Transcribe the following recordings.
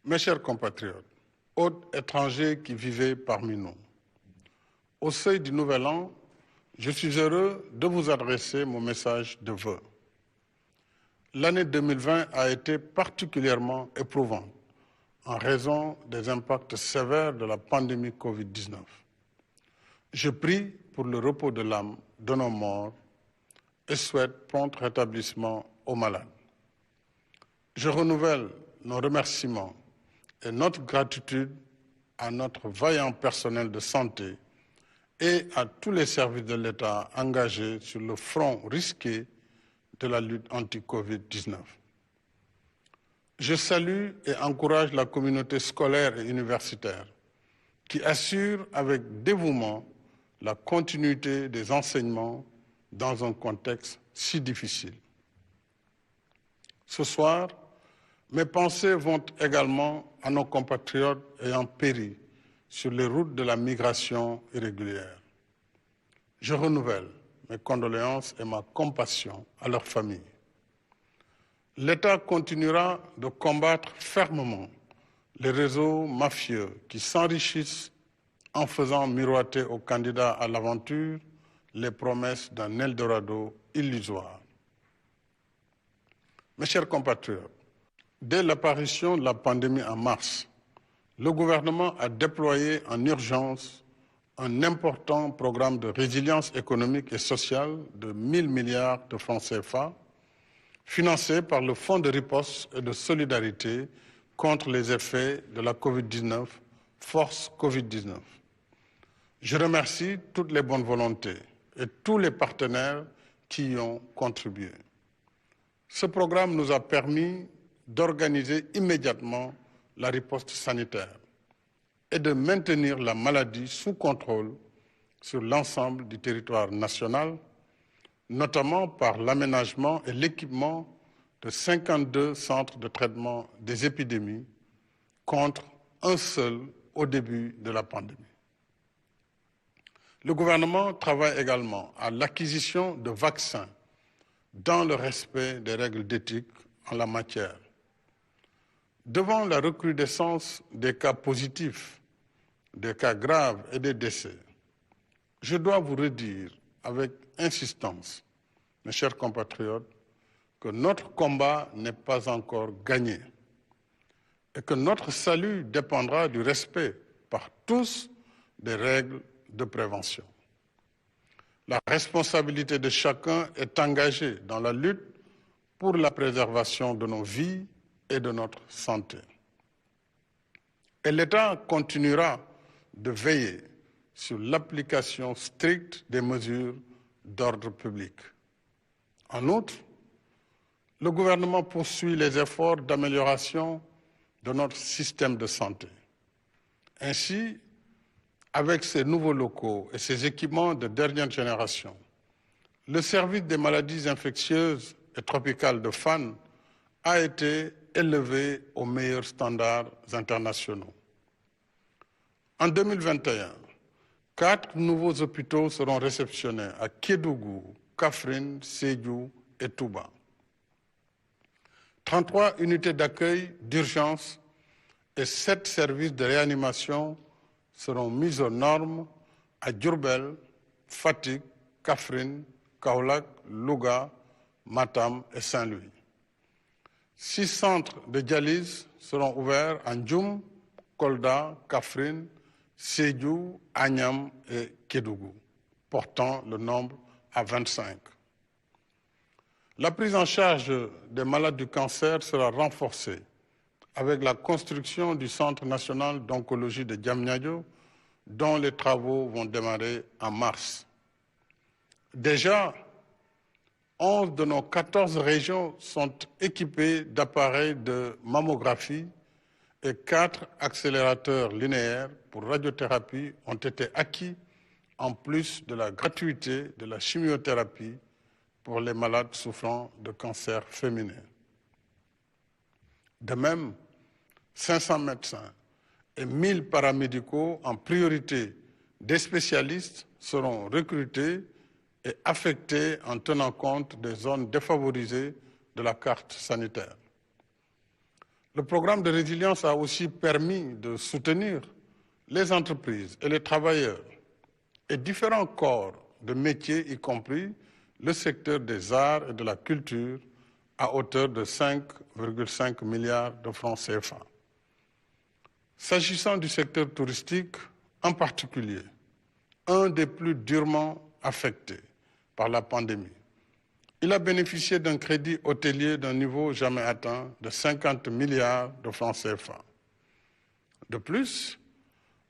Mes chers compatriotes, hôtes étrangers qui vivaient parmi nous, au seuil du Nouvel An, je suis heureux de vous adresser mon message de vœux. L'année 2020 a été particulièrement éprouvante en raison des impacts sévères de la pandémie Covid-19. Je prie pour le repos de l'âme de nos morts et souhaite prompt rétablissement aux malades. Je renouvelle nos remerciements et notre gratitude à notre vaillant personnel de santé et à tous les services de l'État engagés sur le front risqué de la lutte anti-Covid-19. Je salue et encourage la communauté scolaire et universitaire qui assure avec dévouement la continuité des enseignements dans un contexte si difficile. Ce soir, mes pensées vont également à nos compatriotes ayant péri sur les routes de la migration irrégulière. Je renouvelle mes condoléances et ma compassion à leurs familles. L'État continuera de combattre fermement les réseaux mafieux qui s'enrichissent en faisant miroiter aux candidats à l'aventure les promesses d'un Eldorado illusoire. Mes chers compatriotes, dès l'apparition de la pandémie en mars, le gouvernement a déployé en urgence un important programme de résilience économique et sociale de 1 000 milliards de francs CFA, financé par le Fonds de riposte et de solidarité contre les effets de la Covid-19, Force Covid-19. Je remercie toutes les bonnes volontés et tous les partenaires qui y ont contribué. Ce programme nous a permis d'organiser immédiatement la riposte sanitaire et de maintenir la maladie sous contrôle sur l'ensemble du territoire national, notamment par l'aménagement et l'équipement de 52 centres de traitement des épidémies contre un seul au début de la pandémie. Le gouvernement travaille également à l'acquisition de vaccins dans le respect des règles d'éthique en la matière. Devant la recrudescence des cas positifs, des cas graves et des décès, je dois vous redire avec insistance, mes chers compatriotes, que notre combat n'est pas encore gagné et que notre salut dépendra du respect par tous des règles de prévention. La responsabilité de chacun est engagée dans la lutte pour la préservation de nos vies et de notre santé. Et l'État continuera de veiller sur l'application stricte des mesures d'ordre public. En outre, le gouvernement poursuit les efforts d'amélioration de notre système de santé. Ainsi, avec ces nouveaux locaux et ces équipements de dernière génération, le service des maladies infectieuses et tropicales de Fann a été élevé aux meilleurs standards internationaux. En 2021, 4 nouveaux hôpitaux seront réceptionnés à Kédougou, Kaffrine, Sédhiou et Touba. 33 unités d'accueil d'urgence et 7 services de réanimation seront mis aux normes à Diourbel, Fatick, Kaffrine, Kaolack, Louga, Matam et Saint-Louis. 6 centres de dialyse seront ouverts à Ndioum, Kolda, Kaffrine, Sédhiou, Agnam et Kédougou, portant le nombre à 25. La prise en charge des malades du cancer sera renforcée avec la construction du Centre national d'oncologie de Diamniadio, dont les travaux vont démarrer en mars. Déjà, 11 de nos 14 régions sont équipées d'appareils de mammographie et 4 accélérateurs linéaires pour radiothérapie ont été acquis, en plus de la gratuité de la chimiothérapie pour les malades souffrant de cancer féminin. De même, 500 médecins et 1000 paramédicaux, en priorité des spécialistes, seront recrutés et affectés en tenant compte des zones défavorisées de la carte sanitaire. Le programme de résilience a aussi permis de soutenir les entreprises et les travailleurs et différents corps de métiers, y compris le secteur des arts et de la culture, à hauteur de 5,5 milliards de francs CFA. S'agissant du secteur touristique en particulier, un des plus durement affectés par la pandémie, il a bénéficié d'un crédit hôtelier d'un niveau jamais atteint de 50 milliards de francs CFA. De plus,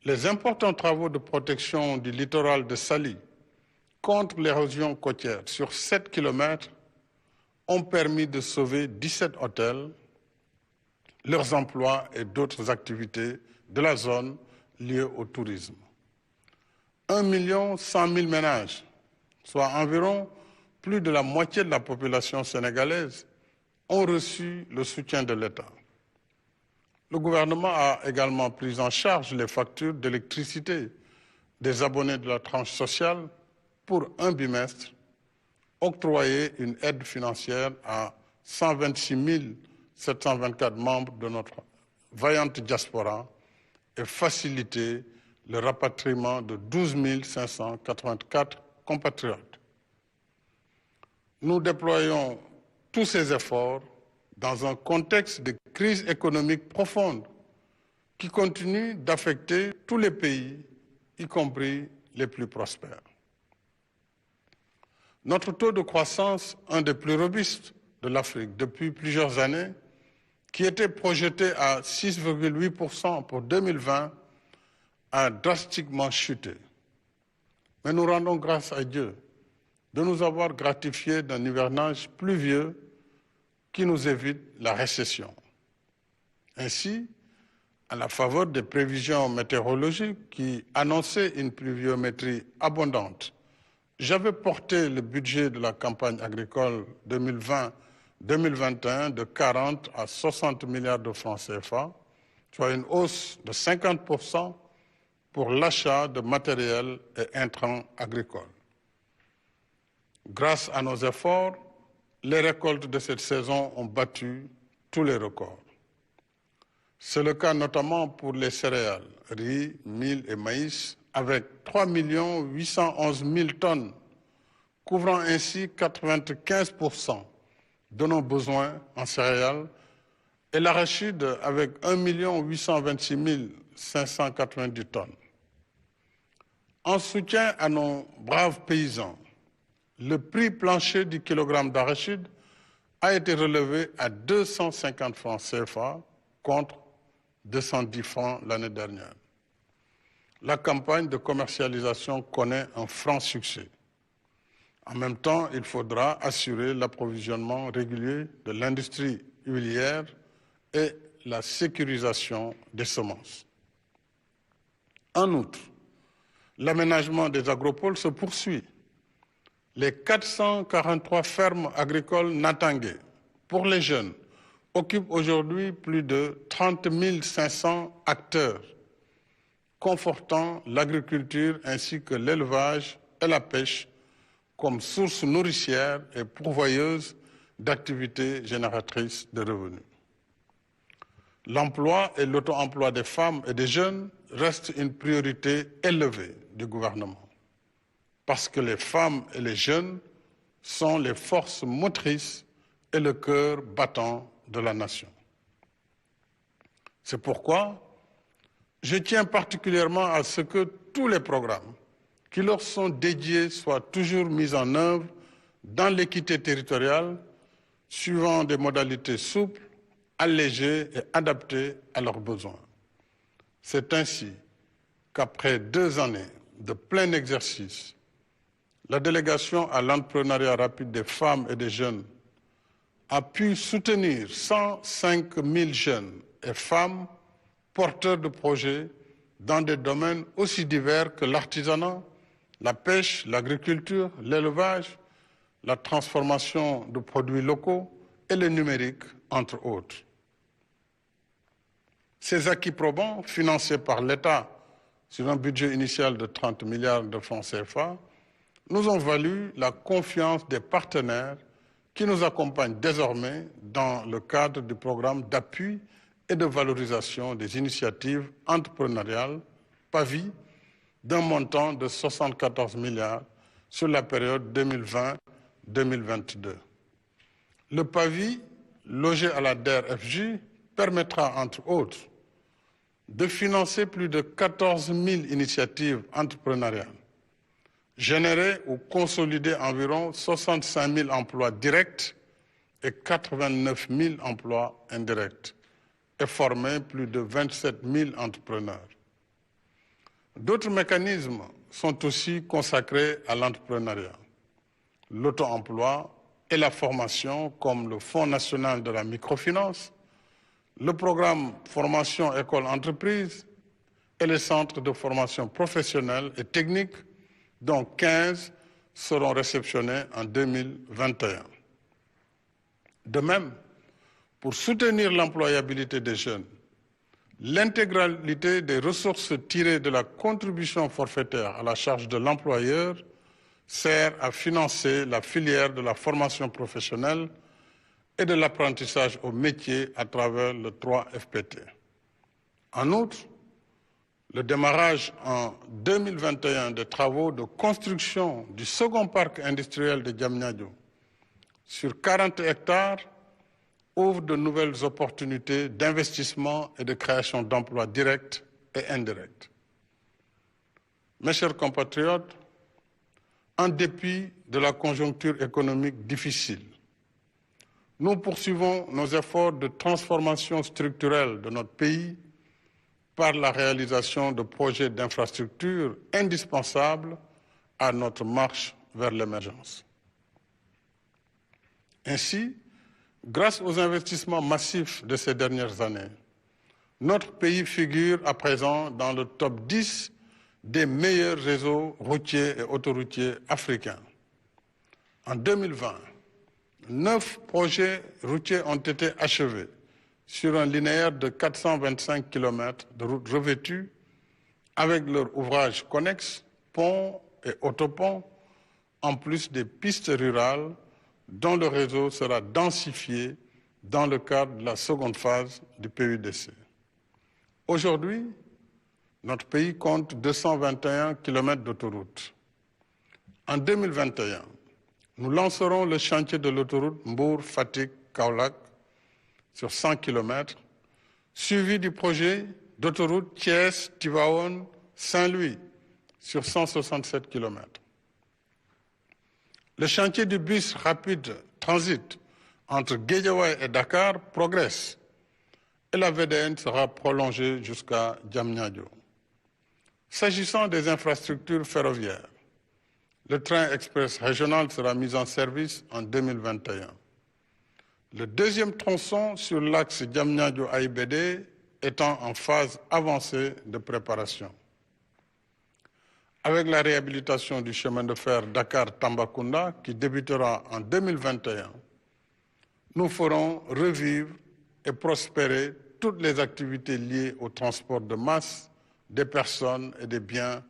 les importants travaux de protection du littoral de Saly contre l'érosion côtière sur 7 km ont permis de sauver 17 hôtels, leurs emplois et d'autres activités de la zone liées au tourisme. 1 100 000 ménages, soit environ plus de la moitié de la population sénégalaise, ont reçu le soutien de l'État. Le gouvernement a également pris en charge les factures d'électricité des abonnés de la tranche sociale pour un bimestre, octroyé une aide financière à 126 724 membres de notre vaillante diaspora et facilité le rapatriement de 12 584 compatriotes. Nous déployons tous ces efforts dans un contexte de crise économique profonde qui continue d'affecter tous les pays, y compris les plus prospères. Notre taux de croissance, un des plus robustes de l'Afrique depuis plusieurs années, qui était projeté à 6,8% pour 2020, a drastiquement chuté. Mais nous rendons grâce à Dieu de nous avoir gratifié d'un hivernage pluvieux qui nous évite la récession. Ainsi, à la faveur des prévisions météorologiques qui annonçaient une pluviométrie abondante, j'avais porté le budget de la campagne agricole 2020-2021 de 40 à 60 milliards de francs CFA, soit une hausse de 50% pour l'achat de matériel et intrants agricoles. Grâce à nos efforts, les récoltes de cette saison ont battu tous les records. C'est le cas notamment pour les céréales, riz, mil et maïs, avec 3 811 000 tonnes, couvrant ainsi 95% de nos besoins en céréales, et l'arachide avec 1 826 590 tonnes. En soutien à nos braves paysans, le prix plancher du kilogramme d'arachide a été relevé à 250 francs CFA contre 210 francs l'année dernière. La campagne de commercialisation connaît un franc succès. En même temps, il faudra assurer l'approvisionnement régulier de l'industrie huilière et la sécurisation des semences. En outre, l'aménagement des agropoles se poursuit. Les 443 fermes agricoles natangais pour les jeunes occupent aujourd'hui plus de 30 500 acteurs, confortant l'agriculture ainsi que l'élevage et la pêche comme source nourricière et pourvoyeuse d'activités génératrices de revenus. L'emploi et l'auto-emploi des femmes et des jeunes restent une priorité élevée du gouvernement, parce que les femmes et les jeunes sont les forces motrices et le cœur battant de la nation. C'est pourquoi je tiens particulièrement à ce que tous les programmes qui leur sont dédiés soient toujours mis en œuvre dans l'équité territoriale, suivant des modalités souples, allégées et adaptées à leurs besoins. C'est ainsi qu'après 2 années de plein exercice, la délégation à l'entrepreneuriat rapide des femmes et des jeunes a pu soutenir 105 000 jeunes et femmes porteurs de projets dans des domaines aussi divers que l'artisanat, la pêche, l'agriculture, l'élevage, la transformation de produits locaux et le numérique, entre autres. Ces acquis probants, financés par l'État sur un budget initial de 30 milliards de francs CFA, nous ont valu la confiance des partenaires qui nous accompagnent désormais dans le cadre du programme d'appui et de valorisation des initiatives entrepreneuriales, PAVI, d'un montant de 74 milliards sur la période 2020-2022. Le PAVI, logé à la DER/FJ, permettra, entre autres, de financer plus de 14 000 initiatives entrepreneuriales, générer ou consolider environ 65 000 emplois directs et 89 000 emplois indirects, et former plus de 27 000 entrepreneurs. D'autres mécanismes sont aussi consacrés à l'entrepreneuriat, l'auto-emploi et la formation, comme le Fonds national de la microfinance, le programme Formation École Entreprise et les centres de formation professionnelle et technique, dont 15 seront réceptionnés en 2021. De même, pour soutenir l'employabilité des jeunes, l'intégralité des ressources tirées de la contribution forfaitaire à la charge de l'employeur sert à financer la filière de la formation professionnelle et de l'apprentissage au métier à travers le 3FPT. En outre, le démarrage en 2021 des travaux de construction du second parc industriel de Diamniadio sur 40 hectares ouvre de nouvelles opportunités d'investissement et de création d'emplois directs et indirects. Mes chers compatriotes, en dépit de la conjoncture économique difficile, nous poursuivons nos efforts de transformation structurelle de notre pays par la réalisation de projets d'infrastructures indispensables à notre marche vers l'émergence. Ainsi, grâce aux investissements massifs de ces dernières années, notre pays figure à présent dans le top 10 des meilleurs réseaux routiers et autoroutiers africains. En 2020, 9 projets routiers ont été achevés sur un linéaire de 425 km de routes revêtues avec leurs ouvrages connexes, ponts et autoponts, en plus des pistes rurales dont le réseau sera densifié dans le cadre de la seconde phase du PUDC. Aujourd'hui, notre pays compte 221 km d'autoroutes. En 2021, nous lancerons le chantier de l'autoroute Mbour-Fatick-Kaolack sur 100 km, suivi du projet d'autoroute Thiès-Tivaouane-Saint-Louis sur 167 km. Le chantier du bus rapide transit entre Guédiawaye et Dakar progresse et la VDN sera prolongée jusqu'à Diamniadio. S'agissant des infrastructures ferroviaires, le train express régional sera mis en service en 2021. Le deuxième tronçon sur l'axe Diamniadio-AIBD étant en phase avancée de préparation. Avec la réhabilitation du chemin de fer Dakar-Tambacounda qui débutera en 2021, nous ferons revivre et prospérer toutes les activités liées au transport de masse, des personnes et des biens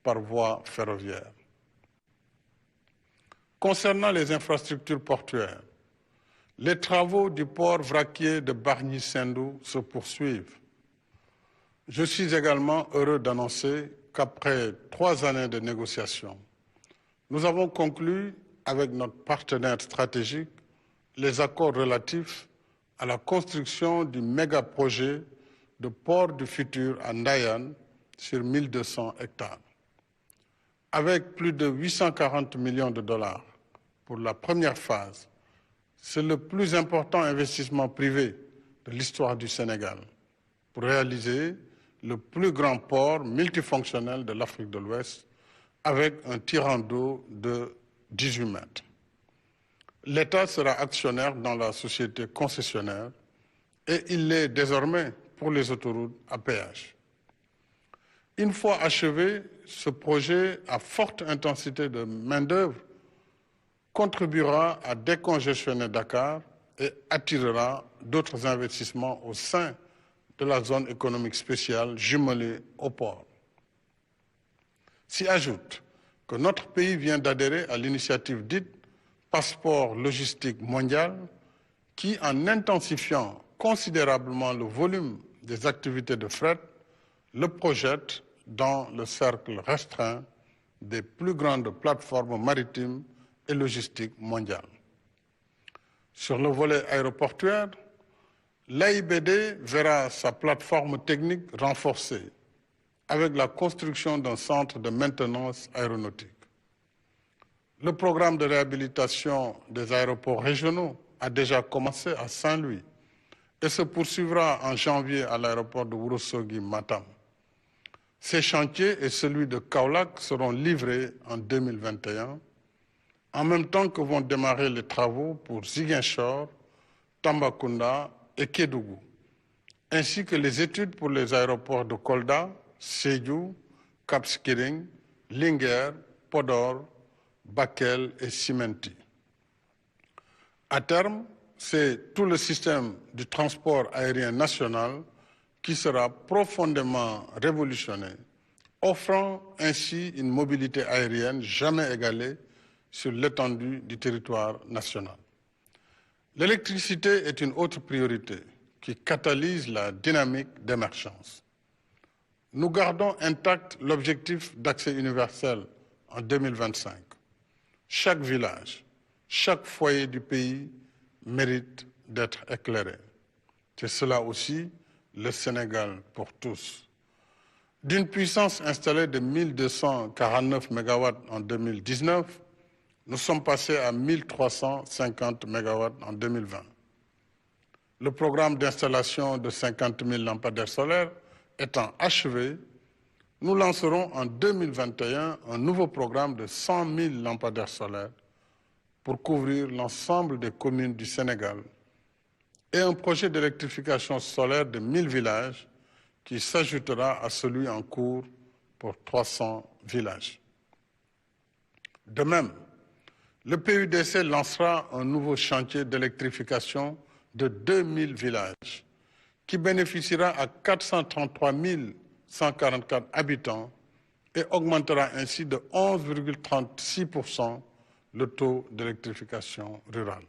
par voie ferroviaire. Concernant les infrastructures portuaires, les travaux du port vraquier de Bargny-Sendou se poursuivent. Je suis également heureux d'annoncer qu'après 3 années de négociations, nous avons conclu avec notre partenaire stratégique les accords relatifs à la construction du méga-projet de port du futur à Ndayane sur 1200 hectares. Avec plus de 840 millions de dollars pour la première phase, c'est le plus important investissement privé de l'histoire du Sénégal pour réaliser le plus grand port multifonctionnel de l'Afrique de l'Ouest avec un tirant d'eau de 18 mètres. L'État sera actionnaire dans la société concessionnaire et il l'est désormais pour les autoroutes à péage. Une fois achevé, ce projet à forte intensité de main-d'œuvre contribuera à décongestionner Dakar et attirera d'autres investissements au sein de la zone économique spéciale jumelée au port. S'y ajoute que notre pays vient d'adhérer à l'initiative dite Passeport logistique mondial qui, en intensifiant considérablement le volume des activités de fret, le projette dans le cercle restreint des plus grandes plateformes maritimes et logistiques mondiales. Sur le volet aéroportuaire, l'AIBD verra sa plateforme technique renforcée avec la construction d'un centre de maintenance aéronautique. Le programme de réhabilitation des aéroports régionaux a déjà commencé à Saint-Louis et se poursuivra en janvier à l'aéroport de Ourossogui-Matam. Ces chantiers et celui de Kaolack seront livrés en 2021, en même temps que vont démarrer les travaux pour Ziguinchor, Tambacounda et Kédougou, ainsi que les études pour les aéroports de Kolda, Sédhiou, Cap Skirring, Linguère, Podor, Bakel et Simenti. À terme, c'est tout le système du transport aérien national qui sera profondément révolutionné, offrant ainsi une mobilité aérienne jamais égalée sur l'étendue du territoire national. L'électricité est une autre priorité qui catalyse la dynamique d'émergence. Nous gardons intact l'objectif d'accès universel en 2025. Chaque village, chaque foyer du pays mérite d'être éclairé. C'est cela aussi le Sénégal pour tous. D'une puissance installée de 1249 MW en 2019, nous sommes passés à 1350 MW en 2020. Le programme d'installation de 50 000 lampadaires solaires étant achevé, nous lancerons en 2021 un nouveau programme de 100 000 lampadaires solaires pour couvrir l'ensemble des communes du Sénégal et un projet d'électrification solaire de 1000 villages qui s'ajoutera à celui en cours pour 300 villages. De même, le PUDC lancera un nouveau chantier d'électrification de 2000 villages qui bénéficiera à 433 144 habitants et augmentera ainsi de 11,36% le taux d'électrification rurale.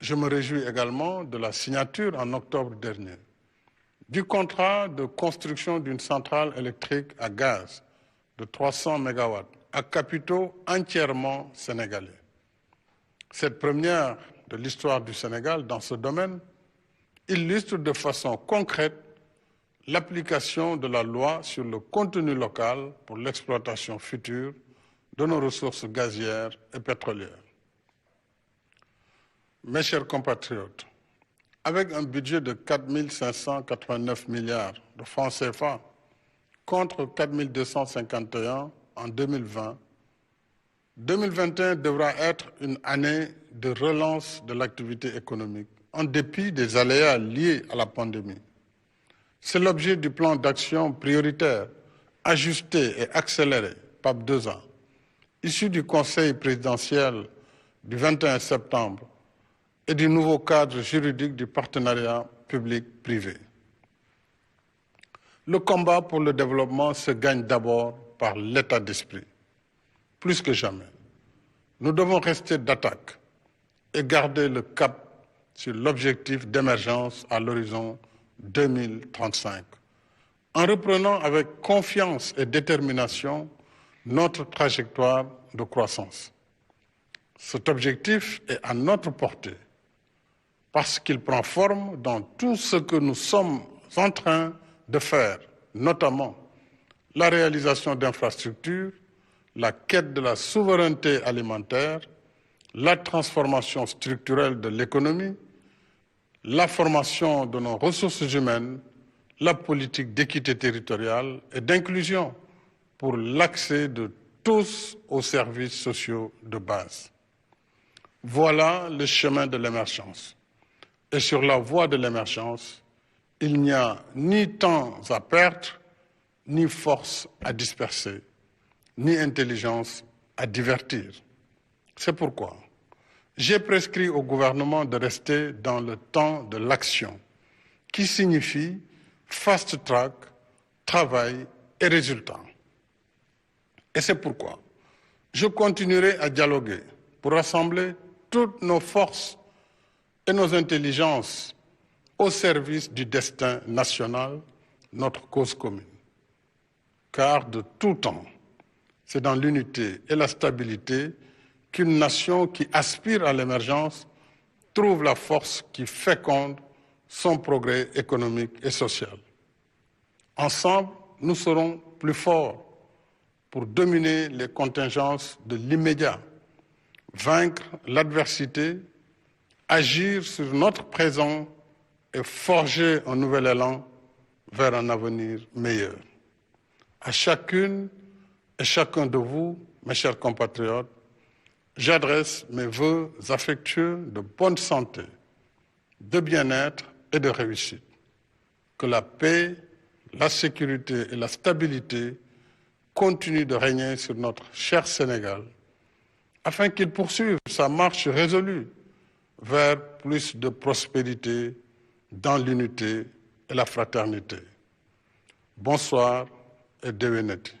Je me réjouis également de la signature en octobre dernier du contrat de construction d'une centrale électrique à gaz de 300 MW à capitaux entièrement sénégalais. Cette première de l'histoire du Sénégal dans ce domaine illustre de façon concrète l'application de la loi sur le contenu local pour l'exploitation future de nos ressources gazières et pétrolières. Mes chers compatriotes, avec un budget de 4 589 milliards de francs CFA contre 4 251 en 2020, 2021 devra être une année de relance de l'activité économique, en dépit des aléas liés à la pandémie. C'est l'objet du plan d'action prioritaire, ajusté et accéléré, PAP 2A, issu du Conseil présidentiel du 21 septembre et du nouveau cadre juridique du partenariat public-privé. Le combat pour le développement se gagne d'abord par l'état d'esprit. Plus que jamais, nous devons rester d'attaque et garder le cap sur l'objectif d'émergence à l'horizon 2035, en reprenant avec confiance et détermination notre trajectoire de croissance. Cet objectif est à notre portée parce qu'il prend forme dans tout ce que nous sommes en train de faire, notamment la réalisation d'infrastructures, la quête de la souveraineté alimentaire, la transformation structurelle de l'économie, la formation de nos ressources humaines, la politique d'équité territoriale et d'inclusion pour l'accès de tous aux services sociaux de base. Voilà le chemin de l'émergence. Et sur la voie de l'émergence, il n'y a ni temps à perdre, ni force à disperser, ni intelligence à divertir. C'est pourquoi j'ai prescrit au gouvernement de rester dans le temps de l'action, qui signifie fast-track, travail et résultats. Et c'est pourquoi je continuerai à dialoguer pour rassembler toutes nos forces et nos intelligences au service du destin national, notre cause commune. Car de tout temps, c'est dans l'unité et la stabilité qu'une nation qui aspire à l'émergence trouve la force qui féconde son progrès économique et social. Ensemble, nous serons plus forts pour dominer les contingences de l'immédiat, vaincre l'adversité, agir sur notre présent et forger un nouvel élan vers un avenir meilleur. À chacune et chacun de vous, mes chers compatriotes, j'adresse mes vœux affectueux de bonne santé, de bien-être et de réussite. Que la paix, la sécurité et la stabilité continuent de régner sur notre cher Sénégal, afin qu'il poursuive sa marche résolue vers plus de prospérité dans l'unité et la fraternité. Bonsoir et déwénati.